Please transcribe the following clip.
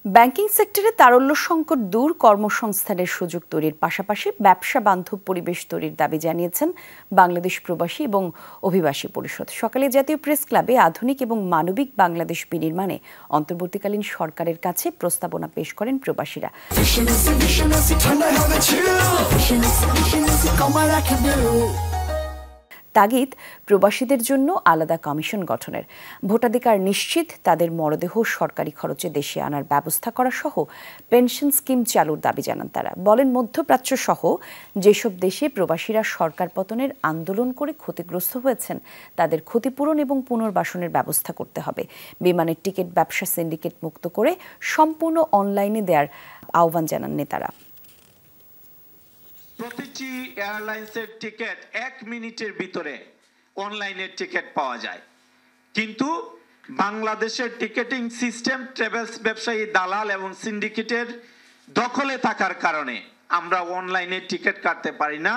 Banking সেক্টরে তারল্য সংকট দূর, কর্মসংস্থানের সুযোগ তৈরির পাশাপাশি ব্যবসা বান্ধব পরিবেশ তৈরির দাবি জানিয়েছেন বাংলাদেশ প্রবাসী এবং অভিবাসী পরিষদ। সকালে জাতীয় প্রেস ক্লাবে আধুনিক এবং মানবিক বাংলাদেশ বিনির্মাণে অন্তর্বর্তীকালীন সরকারের কাছে প্রস্তাবনা পেশ করেন প্রবাসীরা। তাগিদ প্রবাসীদের জন্য আলাদা কমিশন গঠনের, ভোটাধিকার নিশ্চিত, তাদের মরদেহ সরকারি খরচে দেশে আনার ব্যবস্থা করা সহ পেনশন স্কিম চালুর দাবি জানান তারা। বলেন, মধ্যপ্রাচ্য সহ যেসব দেশে প্রবাসীরা সরকার পতনের আন্দোলন করে ক্ষতিগ্রস্ত হয়েছেন তাদের ক্ষতিপূরণ এবং পুনর্বাসনের ব্যবস্থা করতে হবে। বিমানের টিকিট ব্যবসা সিন্ডিকেট মুক্ত করে সম্পূর্ণ অনলাইনে দেওয়ার আহ্বান জানান নেতারা। প্রতিটি এয়ারলাইন্সের টিকিট 1 মিনিটের ভিতরে অনলাইনের টিকিট পাওয়া যায়, কিন্তু বাংলাদেশের টিকেটিং সিস্টেম ট্রাভেলস ব্যবসায়ী, দালাল এবং সিন্ডিকেটের দখলে থাকার কারণে আমরা অনলাইনে টিকিট কাটতে পারি না।